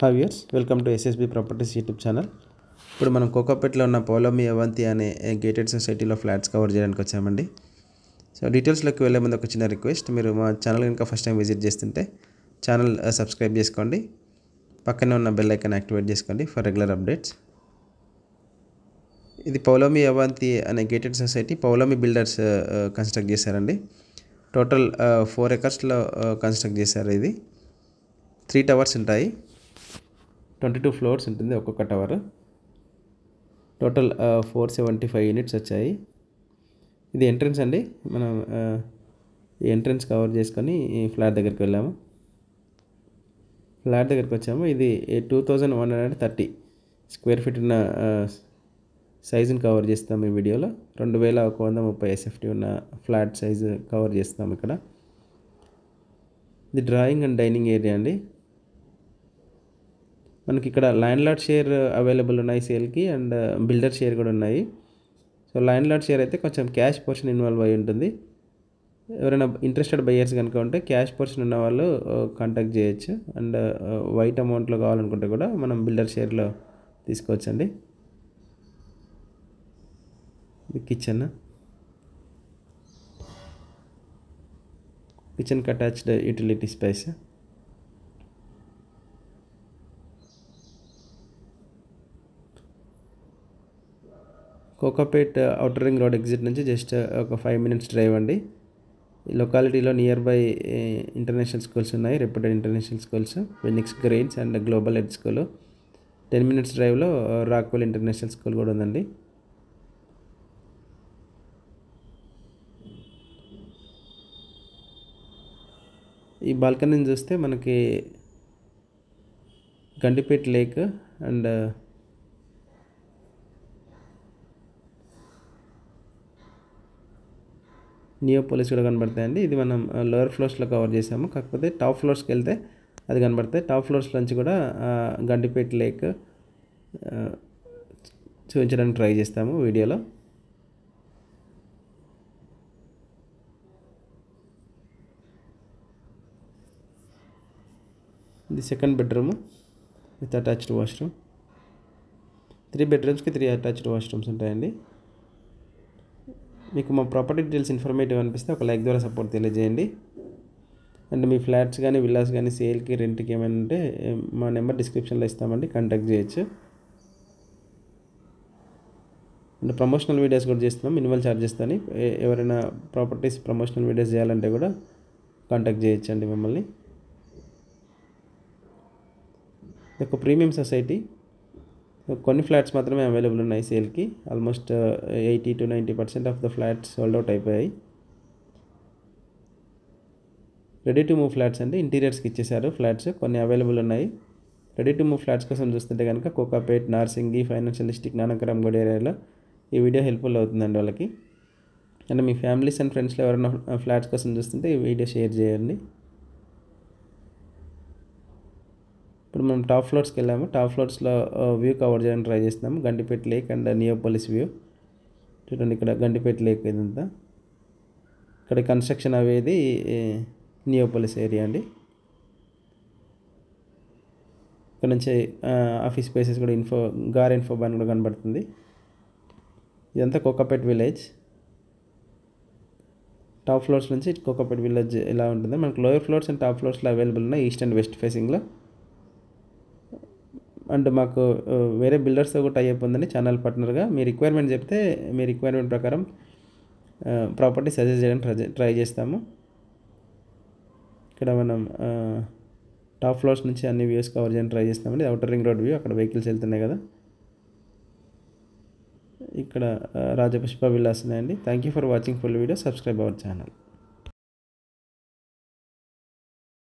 Hi viewers, welcome to SSB properties YouTube channel. ఇప్పుడు మనం కోకాపేట్లో ఉన్న పౌలోమి అవంతి అనే గేటెడ్ సొసైటీలో ఫ్లాట్స్ కవర్ చేయడానికి వచ్చామండి. సో డీటెయిల్స్లోకి వెళ్ళే ముందు ఒక చిన్న రిక్వెస్ట్, మీరు మా ఛానల్ కనుక ఫస్ట్ టైం విజిట్ చేస్తుంటే ఛానల్ సబ్స్క్రైబ్ చేసుకోండి, పక్కనే ఉన్న బెల్ ఐకాన్ యాక్టివేట్ చేసుకోండి ఫర్ రెగ్యులర్ అప్డేట్స్. ఇది పౌలోమి అవంతి అనే gated society Paulomi builders construct చేశారండి. టోటల్ 4 acresలో కన్స్ట్రక్ట్ చేశారు. ఇది 3 towers ఉంటాయి, 22 floors ఉంటుంది ఒక్కొక్క టవర్. టోటల్ 475 యూనిట్స్ వచ్చాయి. ఇది ఎంట్రన్స్ అండి. మనం ఈ ఎంట్రన్స్ కవర్ చేసుకొని ఈ ఫ్లాట్ దగ్గరికి వెళ్ళాము. ఫ్లాట్ దగ్గరికి వచ్చాము. ఇది 2130 స్క్వేర్ ఫీట్ ఉన్న సైజుని కవర్ చేస్తాం ఈ వీడియోలో. 2130 SFT ఉన్న ఫ్లాట్ సైజు కవర్ చేస్తాం ఇక్కడ. ఇది డ్రాయింగ్ అండ్ డైనింగ్ ఏరియా అండి. మనకి ఇక్కడ ల్యాండ్ లార్డ్ షేర్ అవైలబుల్ ఉన్నాయి సేల్కి, అండ్ బిల్డర్ షేర్ కూడా ఉన్నాయి. సో ల్యాండ్ లార్డ్ షేర్ అయితే కొంచెం క్యాష్ పోర్షన్ ఇన్వాల్వ్ అయి ఉంటుంది. ఎవరైనా ఇంట్రెస్టెడ్ బయ్యర్స్ కనుక ఉంటే క్యాష్ పోర్షన్ ఉన్న వాళ్ళు కాంటాక్ట్ చేయొచ్చు. అండ్ వైట్ అమౌంట్లో కావాలనుకుంటే కూడా మనం బిల్డర్ షేర్లో తీసుకోవచ్చండి. ఇది కిచెన్కి attached utility space. Kokapet outer ring road exit నుంచి జస్ట్ ఒక 5 minutes డ్రైవ్ అండి. ఈ లొకాలిటీలో నియర్ బై ఇంటర్నేషనల్ స్కూల్స్ ఉన్నాయి, reputed international schools, Phoenix grains and global ed school. 10 minutes డ్రైవ్లో రాక్వెల్ ఇంటర్నేషనల్ స్కూల్ కూడా ఉందండి. ఈ బాల్కనీని చూస్తే మనకి గండిపేట్ లేక్ అండ్ నియోపోలిస్ కూడా కనబడతాయండి. ఇది మనం లోయర్ ఫ్లోర్స్లో కవర్ చేసాము, కాకపోతే టాప్ ఫ్లోర్స్కి వెళ్తే అది కనబడతాయి. టాప్ ఫ్లోర్స్ నుంచి కూడా గండిపేట్ లేక్ చూపించడానికి ట్రై చేస్తాము వీడియోలో. ఇది second bedroom with attached washroom. 3 bedrooms-కి 3 attached washrooms ఉంటాయండి. మీకు మా ప్రాపర్టీ డీటెయిల్స్ ఇన్ఫర్మేటివ్ అనిపిస్తే ఒక లైక్ ద్వారా సపోర్ట్ తెలియజేయండి. అండ్ మీ ఫ్లాట్స్ కానీ విల్లాస్ కానీ సేల్కి రెంట్కి ఏమైనా ఉంటే మా నెంబర్ డిస్క్రిప్షన్లో ఇస్తామండి, కాంటాక్ట్ చేయొచ్చు. అండ్ ప్రమోషనల్ వీడియోస్ కూడా చేస్తున్నాం మినిమల్ ఛార్జెస్తోని. ఎవరైనా ప్రాపర్టీస్ ప్రమోషనల్ వీడియోస్ చేయాలంటే కూడా కాంటాక్ట్ చేయొచ్చండి మమ్మల్ని. ఒక ప్రీమియం సొసైటీ, కొన్ని ఫ్లాట్స్ మాత్రమే అవైలబుల్ ఉన్నాయి సేల్కి. Almost 80 to 90% of the flats sold out అయిపోయాయి. రెడీ టు మూవ్ ఫ్లాట్స్ అండి, ఇంటీరియర్స్కి ఇచ్చేసారు ఫ్లాట్స్. కొన్ని అవైలబుల్ ఉన్నాయి. రెడీ టు మూవ్ ఫ్లాట్స్ కోసం చూస్తుంటే కనుక కోకాపేట్, నార్సింగి, ఫైనాన్షియల్ డిస్ట్రిక్ట్, నానక్రామ్ గూడ ఏరియాలో ఈ వీడియో హెల్ప్ఫుల్ అవుతుందండి వాళ్ళకి. అండ్ మీ ఫ్యామిలీస్ అండ్ ఫ్రెండ్స్లో ఎవరైనా ఫ్లాట్స్ కోసం చూస్తుంటే ఈ వీడియో షేర్ చేయండి. ఇప్పుడు మనం టాప్ ఫ్లోర్స్కి వెళ్ళాము. టాప్ ఫ్లోర్స్లో వ్యూ కవర్ చేయడానికి ట్రై చేస్తున్నాము. Gandipet lake and Neopolis view చూడండి. ఇక్కడ గండిపేట్ లేక్ ఇదంతా. ఇక్కడ కన్స్ట్రక్షన్ అవేది నియోపోలిస్ ఏరియా అండి. ఇక్కడ నుంచి ఆఫీస్ స్పేసెస్ కూడా గార్ ఇన్ఫో బాన్ కూడా కనబడుతుంది. ఇదంతా కోకాపేట్ విలేజ్. టాప్ ఫ్లోర్స్ నుంచి కోకాపేట్ విలేజ్ ఎలా ఉంటుంది. మనకు లోయర్ ఫ్లోర్స్ అండ్ టాప్ ఫ్లోర్స్లో అవైలబుల్ ఉన్నాయి, ఈస్ట్ అండ్ వెస్ట్ ఫేసింగ్లో. అండ్ మాకు వేరే బిల్డర్స్తో కూడా టైఅప్ ఉందని ఛానల్ పార్ట్నర్గా. మీ రిక్వైర్మెంట్ చెప్తే మీ రిక్వైర్మెంట్ ప్రకారం ప్రాపర్టీ సజెస్ట్ చేయడానికి ట్రై చేస్తాము. ఇక్కడ మనం టాప్ ఫ్లోర్స్ నుంచి అన్ని వ్యూస్ కవర్ చేయడానికి ట్రై చేస్తామండి. అవుటర్ రింగ్ రోడ్ వ్యూ, అక్కడ వెహికల్స్ వెళ్తున్నాయి కదా. ఇక్కడ రాజపుష్ప విల్లాస్ ఉన్నాయండి. Thank you for watching full video. Subscribe our channel.